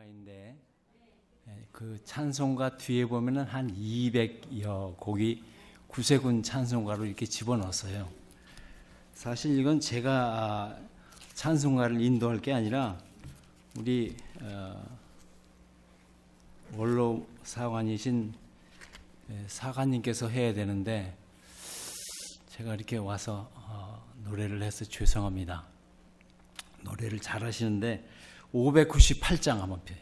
찬송가인데 그 찬송가 뒤에 보면은 한 200여 곡이 구세군 찬송가로 이렇게 집어넣었어요. 사실 이건 제가 찬송가를 인도할 게 아니라 우리 원로 사관이신 사관님께서 해야 되는데 제가 이렇게 와서 노래를 해서 죄송합니다. 노래를 잘 하시는데 598장 한번 펴요.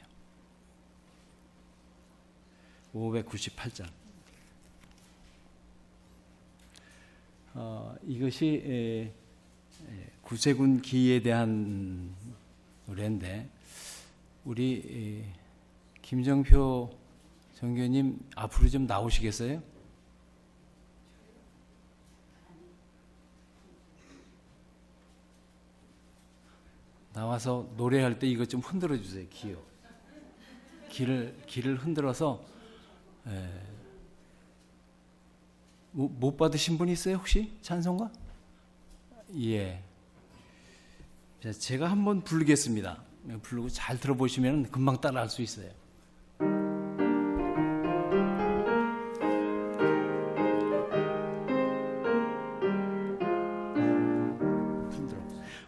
598장. 이것이 구세군 기에 대한 노래인데 우리 김정표 정교님 앞으로 좀 나오시겠어요? 나와서 노래할 때 이것 좀 흔들어 주세요. 기요. 기를 흔들어서 못 받으신 분 있어요 혹시 찬송가? 예. 제가 한번 부르겠습니다. 부르고 잘 들어보시면 금방 따라할 수 있어요.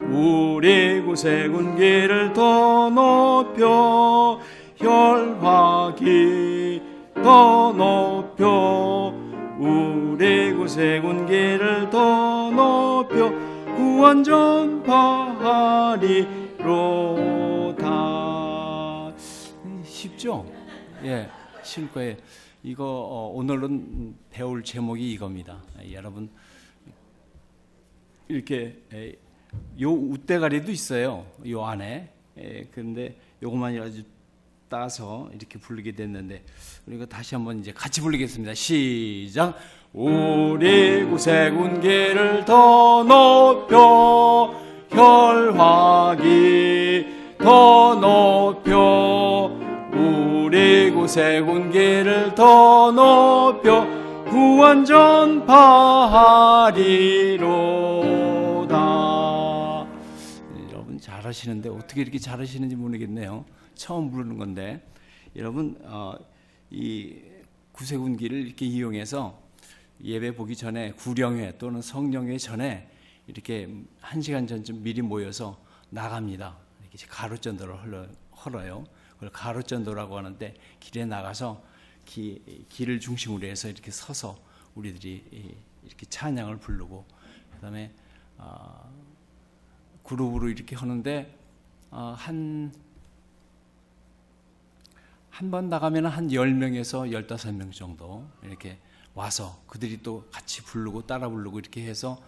우리 구세군 길을 더 높여 혈화기 더 높여 우리 구세군 길을 더 높여 구원 전파하리로다. 쉽죠? 예, 쉬울 거예요. 이거 오늘은 배울 제목이 이겁니다. 여러분 이렇게 요 웃대가리도 있어요. 요 안에. 그런데 요것만 아주 따서 이렇게 부르게 됐는데 우리가 다시 한번 이제 같이 부르겠습니다. 시작. 우리 구세군 길을 더 높여 혈화기 더 높여 우리 구세군 길을 더 높여 구원 전파하리로다. 여러분 잘하시는데 어떻게 이렇게 잘하시는지 모르겠네요. 처음 부르는 건데 여러분 이 구세군기를 이렇게 이용해서 예배 보기 전에 구령회 또는 성령회 전에 이렇게 1시간 전쯤 미리 모여서 나갑니다. 이렇게 가로전도를 헐어요. 그걸 가로전도라고 하는데 길에 나가서 길을 중심으로 해서 이렇게 서서 우리들이 이렇게 찬양을 부르고 그다음에 그룹으로 이렇게 하는데 한 번 나가면 한 10명에서 15명 정도 이렇게 와서 그들이 또 같이 부르고 따라 부르고 이렇게 해서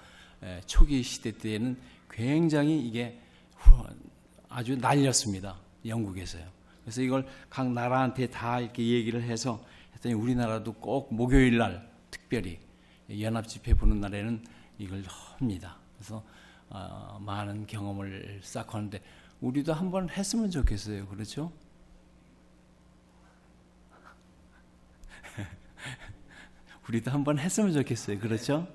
초기 시대 때에는 굉장히 이게 아주 날렸습니다. 영국에서요. 그래서 이걸 각 나라한테 다 이렇게 얘기를 해서 했더니 우리나라도 꼭 목요일 날 특별히 연합집회 부는 날에는 이걸 합니다. 그래서 많은 경험을 쌓고 하는데 우리도 한번 했으면 좋겠어요. 그렇죠? 우리도 한번 했으면 좋겠어요. 그렇죠?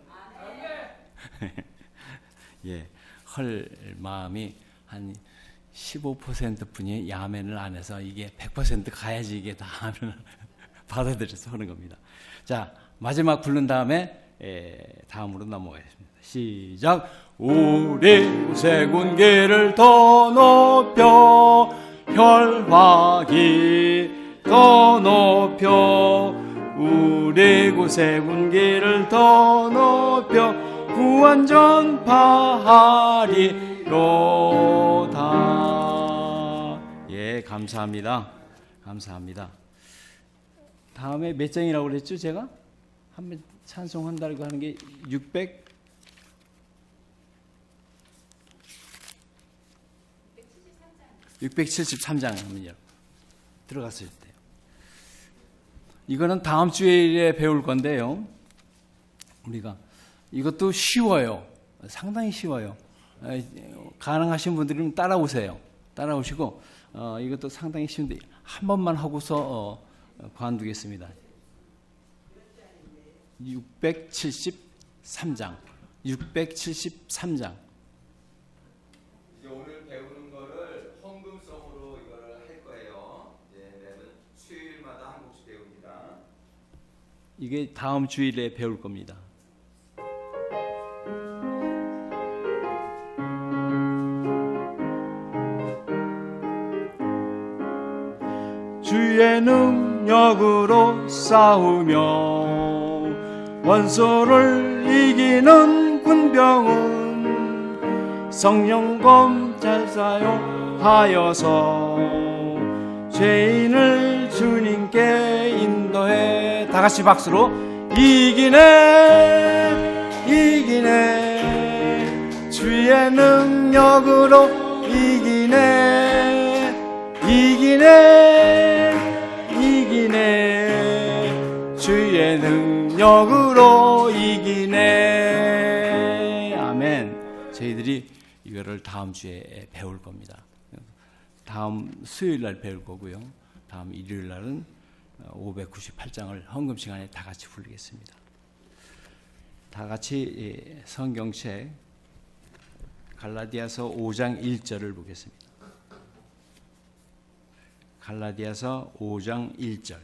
예, 헐 마음이 한 15%뿐이 야멘을 안 해서 이게 100% 가야지 이게 다 받아들여서 하는 겁니다. 자, 마지막 부른 다음에 다음으로 넘어가겠습니다. 시작. 우리 구세군 길을 더 높여 혈화기 더 높여 우리 구세군 길을 더 높여 구원 전파하리로다. 예, 감사합니다. 감사합니다. 다음에 몇 장이라고 그랬죠? 제가 한번 찬송한다고 하는 게 673장이면요. 들어갔을 때. 이거는 다음 주에 배울 건데요. 우리가 이것도 쉬워요. 상당히 쉬워요. 가능하신 분들은 따라오세요. 따라오시고 이것도 상당히 쉬운데 한 번만 하고서 관두겠습니다. 673장. 673장. 오늘 배우는 거를 헌금성으로 이거를 할 거예요. 이게 다음 주일에 배울 겁니다. 주의 능력으로 싸우며 원수를 이기는 군병은 성령 검잘 사용하여서 죄인을 주님께 인도해 다 같이 박수로 이기네 주의 능력으로 이기네 주의 능력으로 이기네. 아멘. 저희들이 이거를 다음 주에 배울 겁니다. 다음 수요일 날 배울 거고요. 다음 일요일 날은 598장을 헌금 시간에 다 같이 부르겠습니다. 다 같이 성경책 갈라디아서 5장 1절을 보겠습니다. 갈라디아서 5장 1절.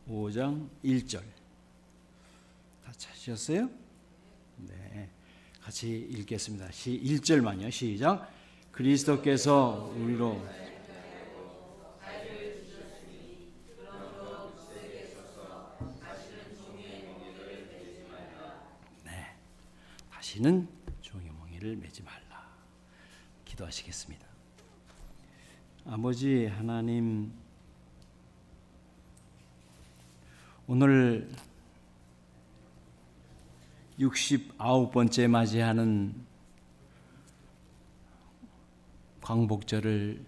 오 장 1절 다 찾으셨어요? 네, 같이 읽겠습니다. 1절만요. 시작. 그리스도께서 우리로 네, 다시는 종의 몽에를 매지 말라. 기도하시겠습니다. 아버지 하나님, 오늘 69번째 맞이하는 광복절을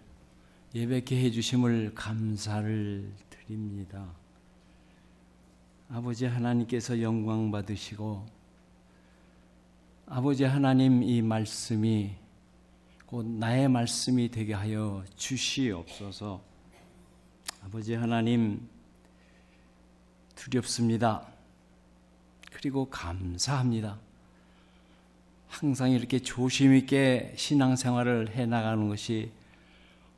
예배케 해주심을 감사를 드립니다. 아버지 하나님께서 영광 받으시고, 아버지 하나님 이 말씀이 곧 나의 말씀이 되게 하여 주시옵소서. 아버지 하나님 두렵습니다. 그리고 감사합니다. 항상 이렇게 조심 있게 신앙생활을 해나가는 것이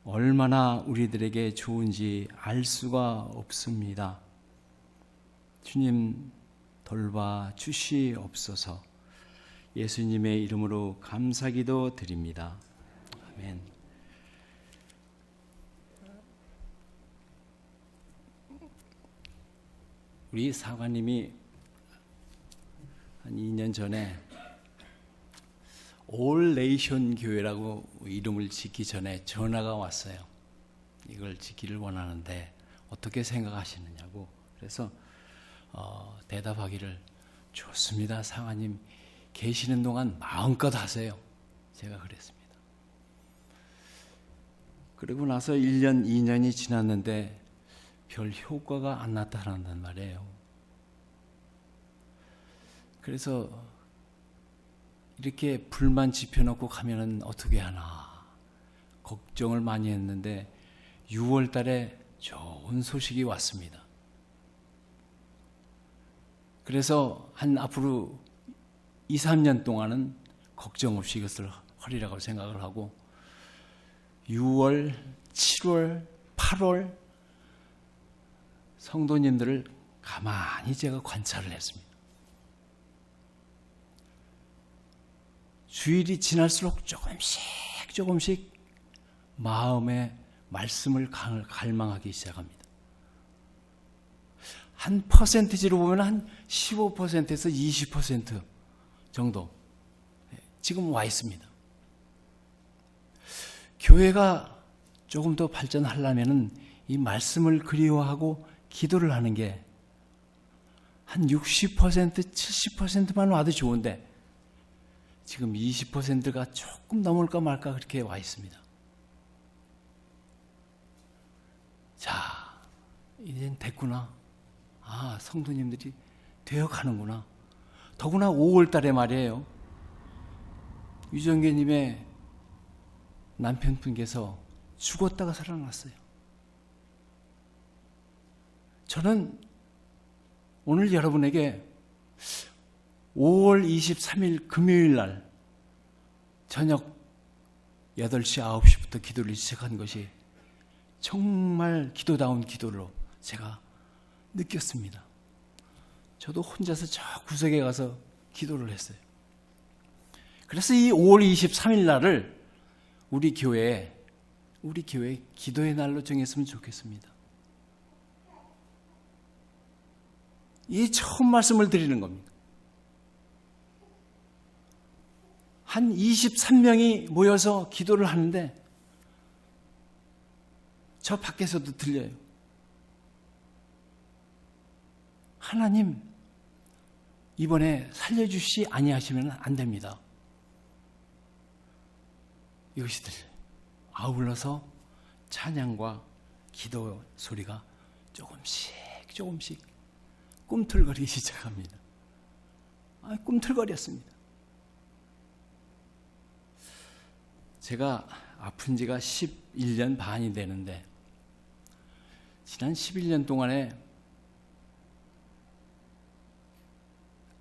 얼마나 우리들에게 좋은지 알 수가 없습니다. 주님 돌봐 주시옵소서. 예수님의 이름으로 감사기도 드립니다. 아멘. 우리 사관님이 한 2년 전에 올 네이션 교회라고 이름을 짓기 전에 전화가 왔어요. 이걸 짓기를 원하는데 어떻게 생각하시느냐고. 그래서 대답하기를 좋습니다. 사관님 계시는 동안 마음껏 하세요. 제가 그랬습니다. 그리고 나서 1년, 2년이 지났는데 별 효과가 안 나타난단 말이에요. 그래서 이렇게 불만 지펴놓고 가면은 어떻게 하나 걱정을 많이 했는데 6월 달에 좋은 소식이 왔습니다. 그래서 한 앞으로 2, 3년 동안은 걱정 없이 이것을 하리라고 생각을 하고 6월, 7월, 8월 성도님들을 가만히 제가 관찰을 했습니다. 주일이 지날수록 조금씩 마음의 말씀을 갈망하기 시작합니다. 한 퍼센티지로 보면 한 15%에서 20% 정도 지금 와 있습니다. 교회가 조금 더 발전하려면 이 말씀을 그리워하고 기도를 하는 게 한 60%, 70%만 와도 좋은데 지금 20%가 조금 넘을까 말까 그렇게 와 있습니다. 자, 이젠 됐구나. 아, 성도님들이 되어가는구나. 더구나 5월 달에 말이에요. 유정계님의 남편분께서 죽었다가 살아났어요. 저는 오늘 여러분에게 5월 23일 금요일 날 저녁 8시, 9시부터 기도를 시작한 것이 정말 기도다운 기도로 제가 느꼈습니다. 저도 혼자서 저 구석에 가서 기도를 했어요. 그래서 이 5월 23일 날을 우리 교회 기도의 날로 정했으면 좋겠습니다. 이 처음 말씀을 드리는 겁니다. 한 23명이 모여서 기도를 하는데 저 밖에서도 들려요. 하나님, 이번에 살려주시 아니하시면 안 됩니다. 이것이 들려요. 아울러서 찬양과 기도 소리가 조금씩 꿈틀거리기 시작합니다. 꿈틀거렸습니다. 제가 아픈 지가 11년 반이 되는데 지난 11년 동안에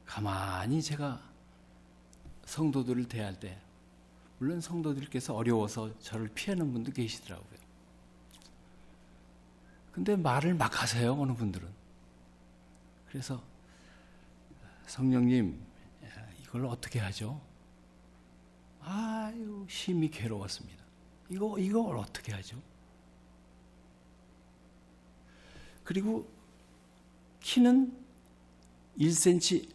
가만히 제가 성도들을 대할 때, 물론 성도들께서 어려워서 저를 피하는 분도 계시더라고요. 근데 말을 막 하세요, 어느 분들은. 그래서 성령님, 이걸 어떻게 하죠? 아유, 심히 괴로웠습니다. 이걸 어떻게 하죠? 그리고 키는 1cm,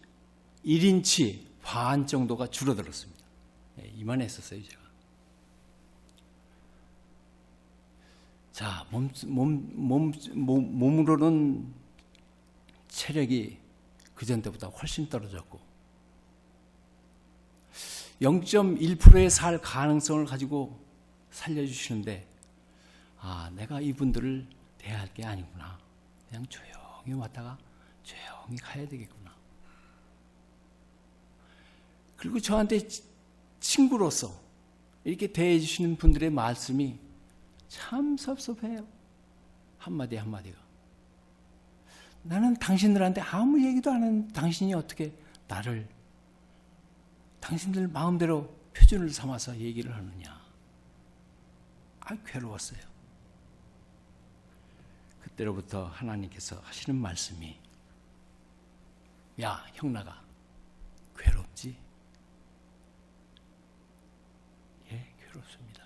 1인치 반 정도가 줄어들었습니다. 이만했었어요, 제가. 자, 몸으로는 체력이 그전 때보다 훨씬 떨어졌고 0.1%의 살 가능성을 가지고 살려주시는데 내가 이분들을 대할 게 아니구나. 그냥 조용히 왔다가 조용히 가야 되겠구나. 그리고 저한테 친구로서 이렇게 대해 주시는 분들의 말씀이 참 섭섭해요. 한마디 한마디가. 나는 당신들한테 아무 얘기도 안 하는 당신이 어떻게 나를 당신들 마음대로 표준을 삼아서 얘기를 하느냐. 괴로웠어요. 그때로부터 하나님께서 하시는 말씀이, 야, 형나가 괴롭지? 예, 괴롭습니다.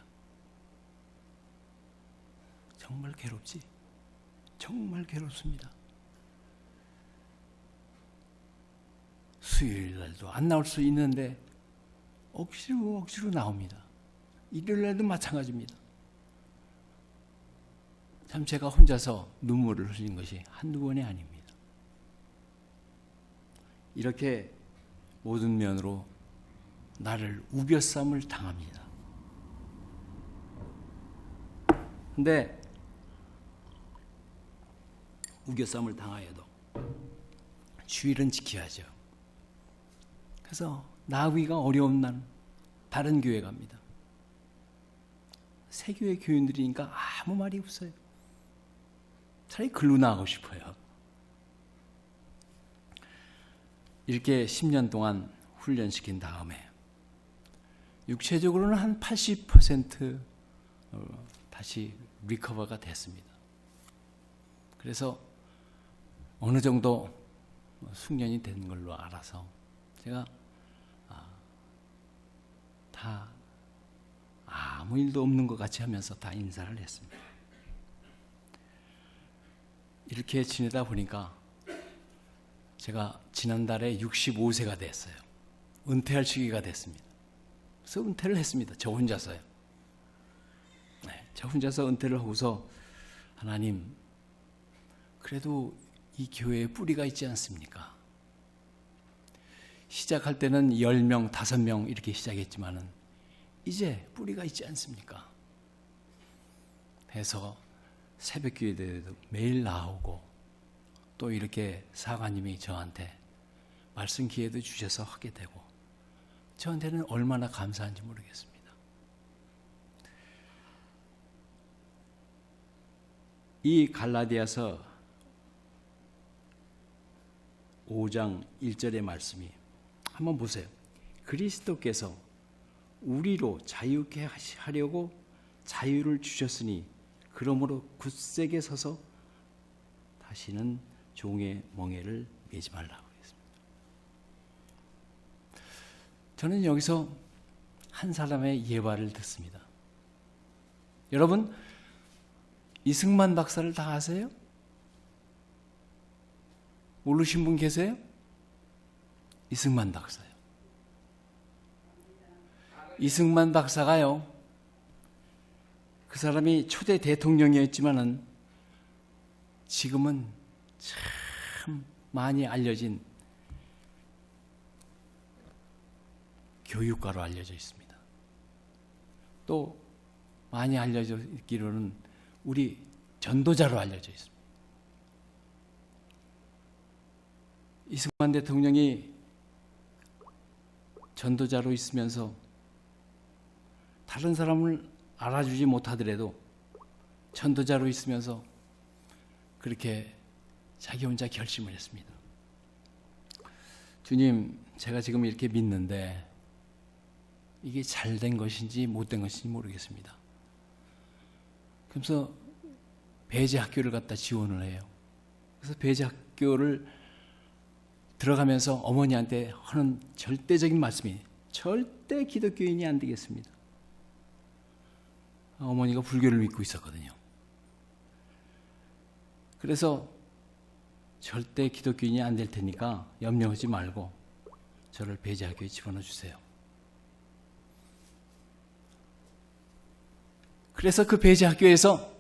정말 괴롭지? 정말 괴롭습니다. 수요일 날도 안 나올 수 있는데 억지로 나옵니다. 일요일 날도 마찬가지입니다. 참 제가 혼자서 눈물을 흘린 것이 한두 번이 아닙니다. 이렇게 모든 면으로 나를 우겨쌈을 당합니다. 근데 우겨쌈을 당하여도 주일은 지켜야죠. 그래서 나오기가 어려운 날 다른 교회 갑니다. 새 교회 교인들이니까 아무 말이 없어요. 차라리 글로 나가고 싶어요. 이렇게 10년 동안 훈련시킨 다음에 육체적으로는 한 80% 다시 리커버가 됐습니다. 그래서 어느 정도 숙련이 된 걸로 알아서 제가 다 아무 일도 없는 것 같이 하면서 다 인사를 했습니다. 이렇게 지내다 보니까 제가 지난달에 65세가 됐어요. 은퇴할 시기가 됐습니다. 그래서 은퇴를 했습니다. 저 혼자서요. 저 혼자서 은퇴를 하고서 하나님, 그래도 이 교회에 뿌리가 있지 않습니까? 시작할 때는 10명, 5명 이렇게 시작했지만은 이제 뿌리가 있지 않습니까? 해서 새벽 기도에도 매일 나오고 또 이렇게 사관님이 저한테 말씀 기회도 주셔서 하게 되고 저한테는 얼마나 감사한지 모르겠습니다. 이 갈라디아서 5장 1절의 말씀이 한번 보세요. 그리스도께서 우리로 자유케 하려고 자유를 주셨으니 그러므로 굳세게 서서 다시는 종의 멍에를 매지 말라고 했습니다. 저는 여기서 한 사람의 예화를 듣습니다. 여러분, 이승만 박사를 다 아세요? 모르신 분 계세요? 이승만 박사요. 이승만 박사가요, 그 사람이 초대 대통령이었지만은 지금은 참 많이 알려진 교육가로 알려져 있습니다. 또 많이 알려져 있기로는 우리 전도자로 알려져 있습니다. 이승만 대통령이 전도자로 있으면서 다른 사람을 알아주지 못하더라도 전도자로 있으면서 그렇게 자기 혼자 결심을 했습니다. 주님, 제가 지금 이렇게 믿는데 이게 잘된 것인지 못된 것인지 모르겠습니다. 그래서 배제학교를 갖다 지원을 해요. 그래서 배제학교를 들어가면서 어머니한테 하는 절대적인 말씀이 절대 기독교인이 안 되겠습니다. 어머니가 불교를 믿고 있었거든요. 그래서 절대 기독교인이 안 될 테니까 염려하지 말고 저를 배제학교에 집어넣어 주세요. 그래서 그 배제학교에서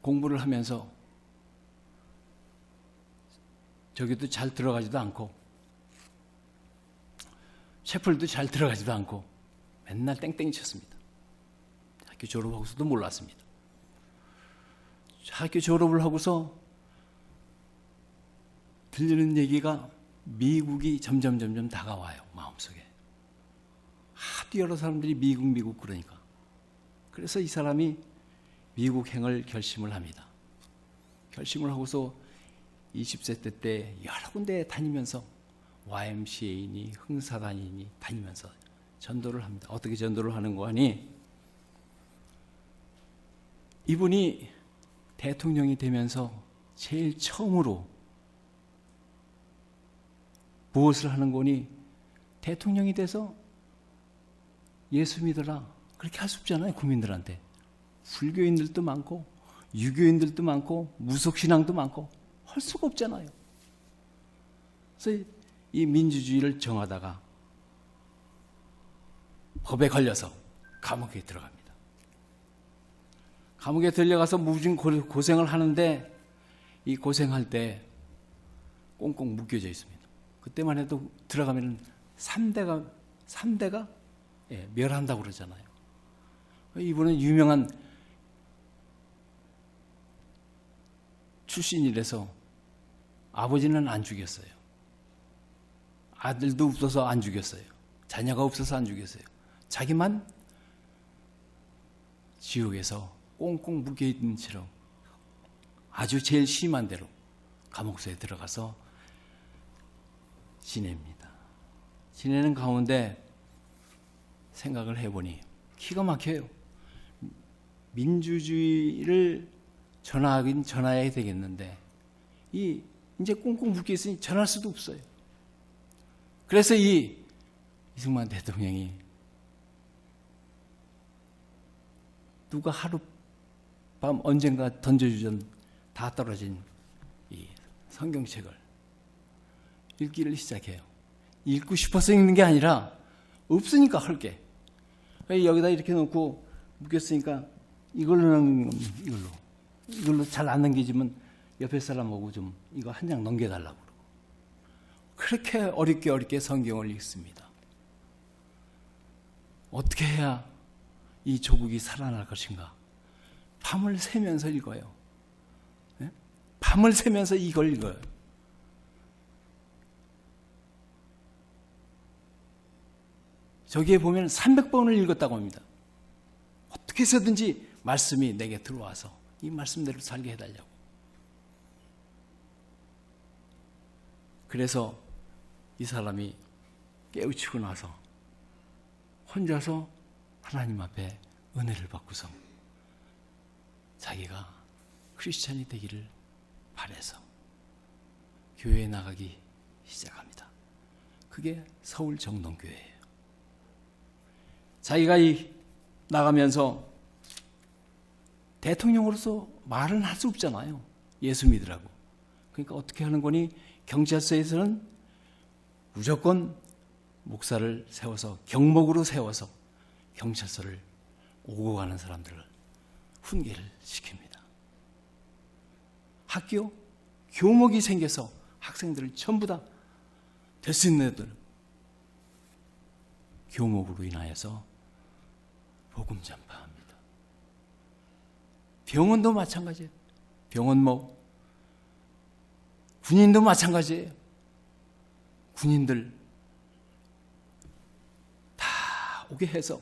공부를 하면서 저기도 잘 들어가지도 않고 채플도 잘 들어가지도 않고 맨날 땡땡이 쳤습니다. 학교 졸업하고서도 몰랐습니다. 학교 졸업을 하고서 들리는 얘기가 미국이 점점 다가와요. 마음속에. 하도 여러 사람들이 미국 그러니까. 그래서 이 사람이 미국행을 결심을 합니다. 결심을 하고서 20세 때 여러 군데 다니면서 YMCA니 흥사단이니 다니면서 전도를 합니다. 어떻게 전도를 하는 거 하니, 이분이 대통령이 되면서 제일 처음으로 무엇을 하는 거니, 대통령이 돼서 예수 믿어라 그렇게 할 수 없잖아요. 국민들한테. 불교인들도 많고 유교인들도 많고 무속신앙도 많고 할 수가 없잖아요. 그래서 이 민주주의를 정하다가 법에 걸려서 감옥에 들어갑니다. 감옥에 들려가서 무진 고생을 하는데 이 고생할 때 꽁꽁 묶여져 있습니다. 그때만 해도 들어가면 3대가 멸한다고 그러잖아요. 이분은 유명한 출신이라서 아버지는 안 죽였어요. 아들도 없어서 안 죽였어요. 자녀가 없어서 안 죽였어요. 자기만 지옥에서 꽁꽁 묶여있는 채로 아주 제일 심한 대로 감옥소에 들어가서 지냅니다. 지내는 가운데 생각을 해보니 기가 막혀요. 민주주의를 전하긴 전해야 되겠는데 이제 꽁꽁 묶여 있으니 전할 수도 없어요. 그래서 이승만 대통령이 누가 하룻밤 언젠가 던져주던 다 떨어진 이 성경책을 읽기를 시작해요. 읽고 싶어서 읽는 게 아니라 없으니까 할 게. 여기다 이렇게 놓고 묶였으니까 이걸로 잘 안 넘기지만 옆에 사람하고 좀 이거 한 장 넘겨달라고 그러고 그렇게 어렵게 성경을 읽습니다. 어떻게 해야 이 조국이 살아날 것인가? 밤을 새면서 읽어요. 네? 밤을 새면서 이걸 읽어요. 저기에 보면 300번을 읽었다고 합니다. 어떻게 해서든지 말씀이 내게 들어와서 이 말씀대로 살게 해달라고. 그래서 이 사람이 깨우치고 나서 혼자서 하나님 앞에 은혜를 받고서 자기가 크리스찬이 되기를 바라서 교회에 나가기 시작합니다. 그게 서울 정동교회예요. 자기가 나가면서 대통령으로서 말은 할 수 없잖아요. 예수 믿으라고. 그러니까 어떻게 하는 거니? 경찰서에서는 무조건 목사를 세워서 경목으로 세워서 경찰서를 오고 가는 사람들을 훈계를 시킵니다. 학교 교목이 생겨서 학생들을 전부 다 될 수 있는 애들 교목으로 인하여서 복음 전파합니다. 병원도 마찬가지예요. 병원목, 군인도 마찬가지예요. 군인들 다 오게 해서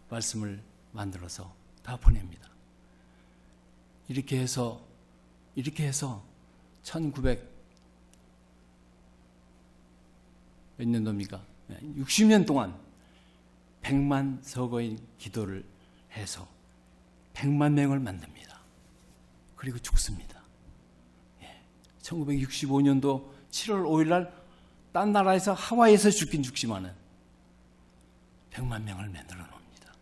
말씀을 만들어서 다 보냅니다. 이렇게 해서 1900 몇 년도입니까? 60년 동안 100만 서거인 기도를 해서 100만 명을 만듭니다. 그리고 죽습니다. 1965년도 7월 5일 날 딴 나라에서 하와이에서 죽긴 죽지만은 100만 명을 만들어 놓습니다.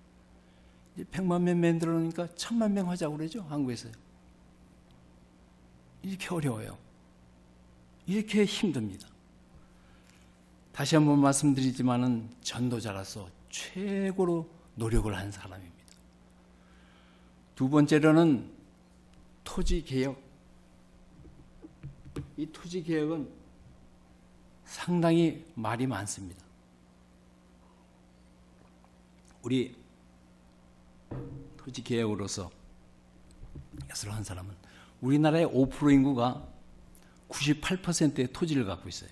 100만 명 만들어 놓으니까 1000만 명 하자고 그러죠. 한국에서요. 이렇게 어려워요. 이렇게 힘듭니다. 다시 한번 말씀드리지만은 전도자로서 최고로 노력을 한 사람입니다. 두 번째로는 토지개혁. 이 토지개혁은 상당히 말이 많습니다. 우리 토지개혁으로서 이것을 한 사람은 우리나라의 5% 인구가 98%의 토지를 갖고 있어요.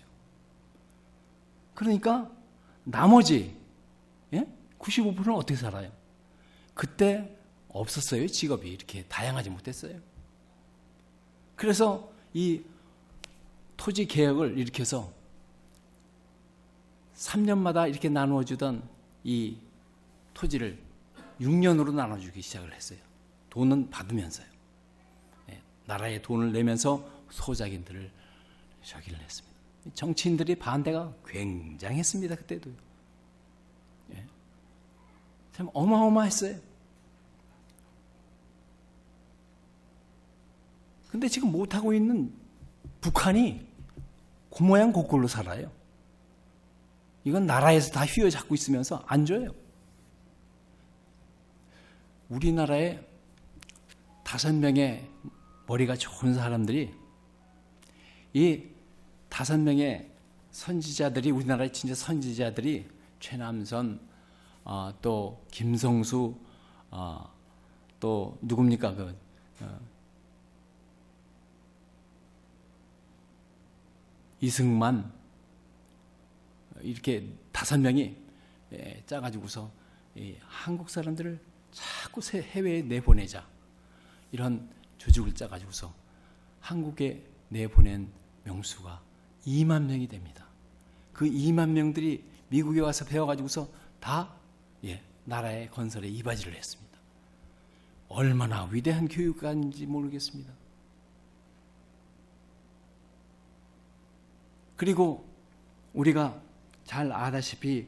그러니까 나머지 95%는 어떻게 살아요? 그때 없었어요. 직업이 이렇게 다양하지 못했어요. 그래서 이 토지 개혁을 일으켜서 3년마다 이렇게 나누어주던 이 토지를 6년으로 나눠주기 시작을 했어요. 돈은 받으면서요. 나라에 돈을 내면서 소작인들을 저기를 했습니다. 정치인들이 반대가 굉장했습니다. 그때도요. 참 어마어마했어요. 근데 지금 못하고 있는 북한이 그 모양 고꼴로 살아요. 이건 나라에서 다 휘어잡고 있으면서 안 줘요. 우리나라에 5명의 머리가 좋은 사람들이 이 5명의 선지자들이 우리나라의 진짜 선지자들이 최남선 또 김성수 또 누굽니까 이승만 이렇게 5명이 짜가지고서 한국 사람들을 자꾸 해외에 내보내자 이런 조직을 짜가지고서 한국에 내보낸 명수가 2만 명이 됩니다. 그 2만 명들이 미국에 와서 배워가지고서 다 나라의 건설에 이바지를 했습니다. 얼마나 위대한 교육가인지 모르겠습니다. 그리고 우리가 잘 아다시피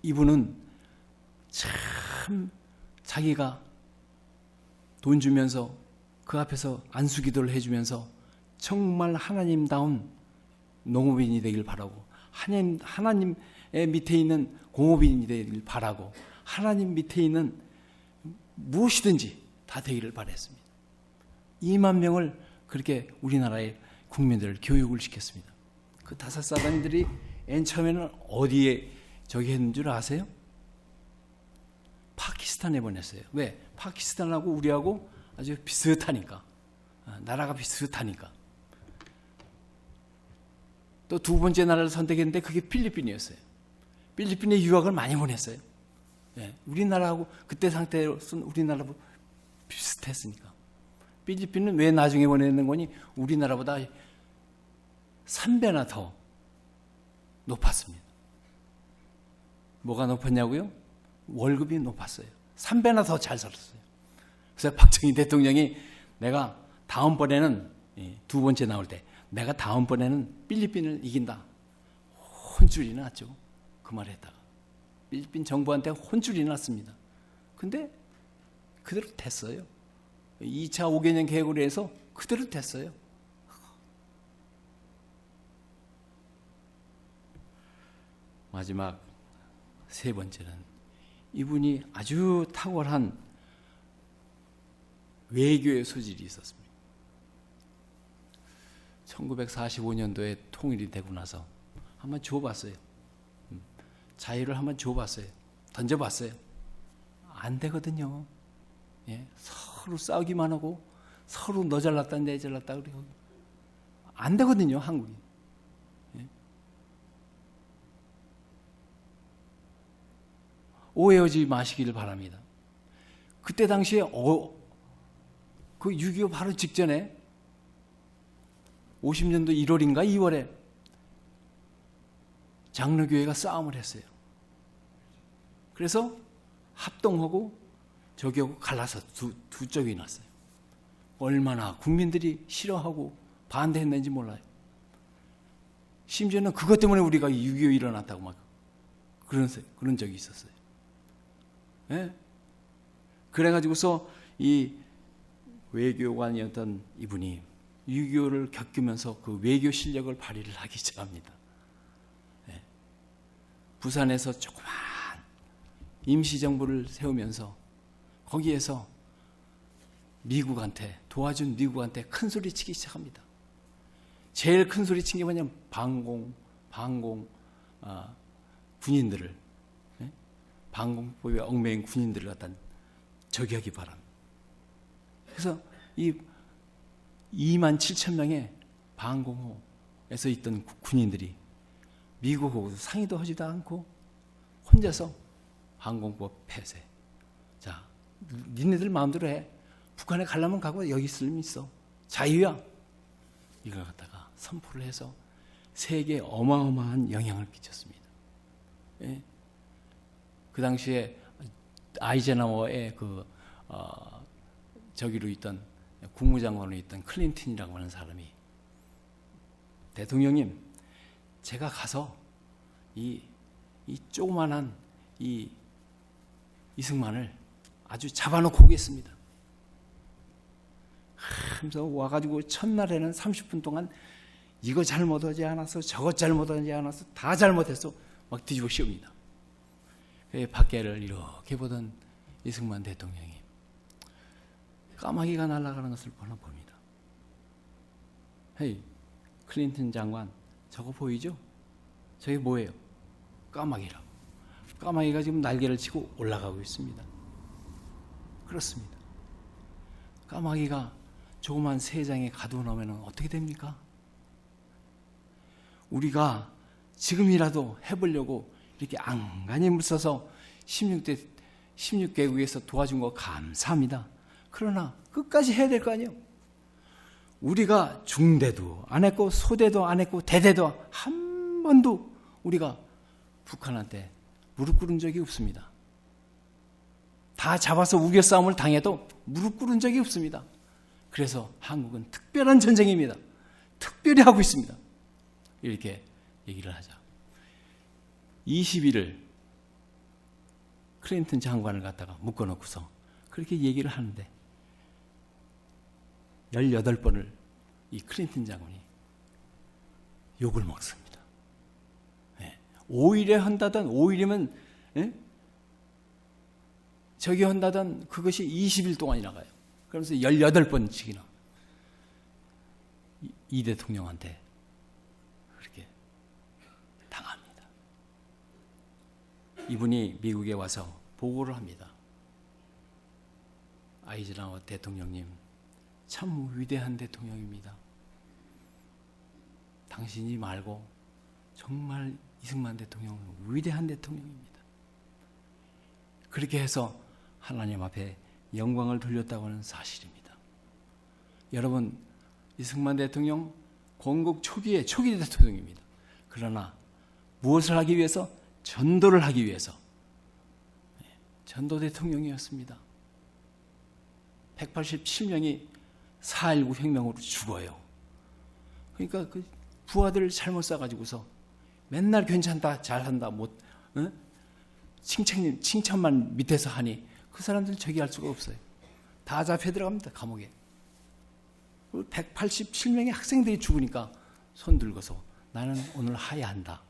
이분은 참 자기가 돈 주면서 그 앞에서 안수기도를 해주면서 정말 하나님다운 농업인이 되길 바라고 하나님의 밑에 있는 공업인이 되길 바라고 하나님 밑에 있는 무엇이든지 다 되기를 바랬습니다. 2만 명을 그렇게 우리나라의 국민들을 교육을 시켰습니다. 그 5사람들이 맨 처음에는 어디에 저기 했는 줄 아세요? 파키스탄에 보냈어요. 왜? 파키스탄하고 우리하고 아주 비슷하니까. 나라가 비슷하니까. 또 두 번째 나라를 선택했는데 그게 필리핀이었어요. 필리핀에 유학을 많이 보냈어요. 우리나라하고 그때 상태로서는 우리나라하고 비슷했으니까. 필리핀은 왜 나중에 보내는 거니? 우리나라보다 3배나 더 높았습니다. 뭐가 높았냐고요? 월급이 높았어요. 3배나 더 잘 살았어요. 그래서 박정희 대통령이 내가 다음번에는, 두 번째 나올 때 내가 다음번에는 필리핀을 이긴다, 혼쭐이 났죠. 그 말 했다가 필리핀 정부한테 혼쭐이 났습니다. 근데 그대로 됐어요. 2차 5개년 계획으로 해서 그대로 됐어요. 마지막 세 번째는 이분이 아주 탁월한 외교의 소질이 있었습니다. 1945년도에 통일이 되고 나서 한번 줘봤어요. 자유를 한번 줘봤어요. 던져봤어요. 안 되거든요. 예, 서로 싸우기만 하고 서로 너 잘났다 내 잘났다 그러고 안 되거든요, 한국이. 예. 오해하지 마시기를 바랍니다. 그때 당시에 그 6.25 바로 직전에 50년도 1월인가 2월에 장로교회가 싸움을 했어요. 그래서 합동하고 저기하고 갈라서 두 쪽이 났어요. 얼마나 국민들이 싫어하고 반대했는지 몰라요. 심지어는 그것 때문에 우리가 6.25 일어났다고 막 그런 적이 있었어요. 예? 그래가지고서 이 외교관이었던 이분이 6.25를 겪으면서 그 외교 실력을 발휘를 하기 시작합니다. 예. 부산에서 조그만 임시정부를 세우면서 거기에서 미국한테 도와준 미국한테 큰 소리 치기 시작합니다. 제일 큰 소리 친 게 뭐냐면 방공 군인들을, 예? 방공법에 얽매인 군인들을 갖다 저기하기 바랍니다. 그래서 이 2만 7천 명의 방공호에서 있던 군인들이 미국하고 상의도 하지도 않고 혼자서 방공법 폐쇄. 자, 니네들 마음대로 해. 북한에 가려면 가고 여기 있으면 있어. 자유야. 이걸 갖다가 선포를 해서 세계에 어마어마한 영향을 끼쳤습니다. 예? 그 당시에 아이젠하워의 저기로 있던 국무장관으로 있던 클린턴이라고 하는 사람이 대통령님, 제가 가서 이 조그만한 이승만을 아주 잡아놓고 오겠습니다. 그래서 와가지고 첫날에는 30분 동안 이거 잘못하지 않았어, 저것 잘못하지 않았어, 다 잘못했어, 막 뒤집어 씌웁니다. 밖에를 이렇게 보던 이승만 대통령이 까마귀가 날아가는 것을 봅니다. 헤이, 클린턴 장관, 저거 보이죠? 저게 뭐예요? 까마귀라고. 까마귀가 지금 날개를 치고 올라가고 있습니다. 그렇습니다. 까마귀가 조그만 새장에 가둬놓으면 어떻게 됩니까? 우리가 지금이라도 해보려고 이렇게 안간히 물서서 16개국에서 도와준 거 감사합니다. 그러나 끝까지 해야 될 거 아니에요. 우리가 중대도 안 했고 소대도 안 했고 대대도 한 번도 우리가 북한한테 무릎 꿇은 적이 없습니다. 다 잡아서 우겨 싸움을 당해도 무릎 꿇은 적이 없습니다. 그래서 한국은 특별한 전쟁입니다. 특별히 하고 있습니다. 이렇게 얘기를 하자. 20일을 클린턴 장관을 갖다가 묶어놓고서 그렇게 얘기를 하는데 18번을 이 클린턴 장관이 욕을 먹습니다. 5일에 한다던 5일이면 저기 한다던 그것이 20일 동안이나 가요. 그러면서 18번씩이나 이 대통령한테 그렇게 당합니다. 이분이 미국에 와서 보고를 합니다. 아이젠하워 대통령님, 참 위대한 대통령입니다. 당신이 말고 정말 이승만 대통령은 위대한 대통령입니다. 그렇게 해서 하나님 앞에 영광을 돌렸다고 하는 사실입니다. 여러분, 이승만 대통령 건국 초기 대통령입니다. 그러나 무엇을 하기 위해서? 전도를 하기 위해서. 전도 대통령이었습니다. 187명이 4.19 혁명으로 죽어요. 그러니까 그 부하들을 잘못 싸가지고서 맨날 괜찮다, 잘한다, 못, 칭찬만 밑에서 하니 그 사람들은 저기 할 수가 없어요. 다 잡혀 들어갑니다, 감옥에. 187명의 학생들이 죽으니까 손 들고서 나는 오늘 하야한다.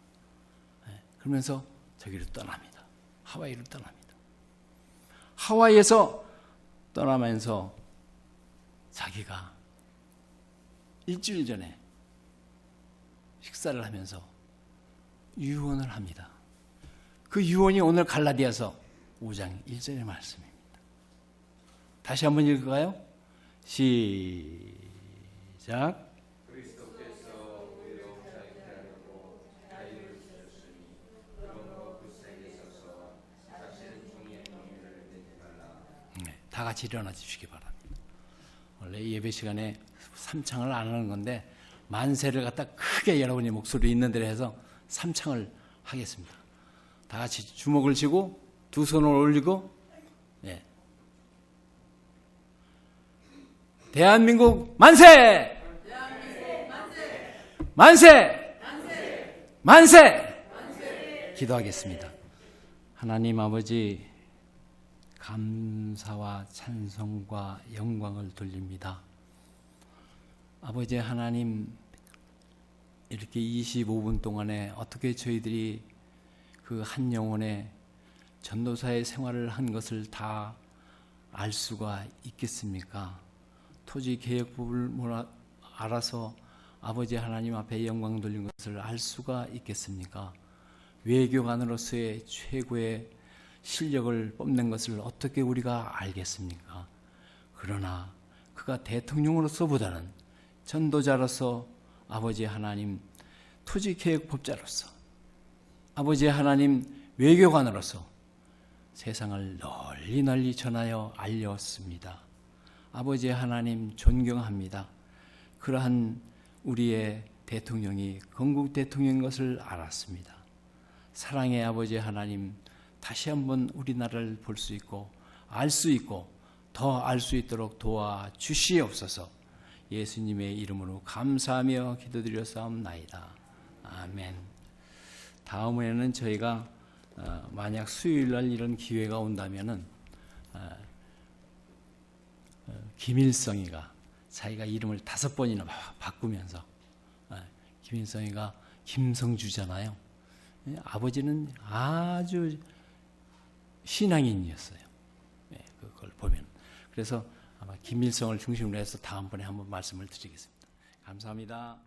그러면서 저기로 떠납니다. 하와이로 떠납니다. 하와이에서 떠나면서 자기가 일주일 전에 식사를 하면서 유언을 합니다. 그 유언이 오늘 갈라디아서 5장 1절의 말씀입니다. 다시 한번 읽을까요? 시작. 다 같이 일어나 주시기 바랍니다. 원래 예배 시간에 삼창을 안 하는 건데 만세를 갖다 크게 여러분의 목소리 있는 대로 해서 삼창을 하겠습니다. 다 같이 주먹을 쥐고 두 손을 올리고, 예. 대한민국 만세! 만세! 만세! 기도하겠습니다. 하나님 아버지, 감사와 찬송과 영광을 돌립니다. 아버지 하나님, 이렇게 25분 동안에 어떻게 저희들이 그 한 영혼의 전도사의 생활을 한 것을 다 알 수가 있겠습니까? 토지개혁법을 알아서 아버지 하나님 앞에 영광 돌린 것을 알 수가 있겠습니까? 외교관으로서의 최고의 실력을 뽐낸 것을 어떻게 우리가 알겠습니까? 그러나 그가 대통령으로서보다는 전도자로서, 아버지 하나님 토지개혁법자로서, 아버지 하나님 외교관으로서 세상을 널리 전하여 알렸습니다. 아버지 하나님 존경합니다. 그러한 우리의 대통령이 건국 대통령인 것을 알았습니다. 사랑의 아버지 하나님, 다시 한번 우리나라를 볼 수 있고 알 수 있고 더 알 수 있도록 도와주시옵소서. 예수님의 이름으로 감사하며 기도드렸사옵나이다. 아멘. 다음에는 저희가 만약 수요일날 이런 기회가 온다면은 김일성이가 자기가 이름을 5번이나 바꾸면서, 김일성이가 김성주잖아요. 아버지는 아주 신앙인이었어요. 그걸 보면. 그래서 아마 김일성을 중심으로 해서 다음번에 한번 말씀을 드리겠습니다. 감사합니다.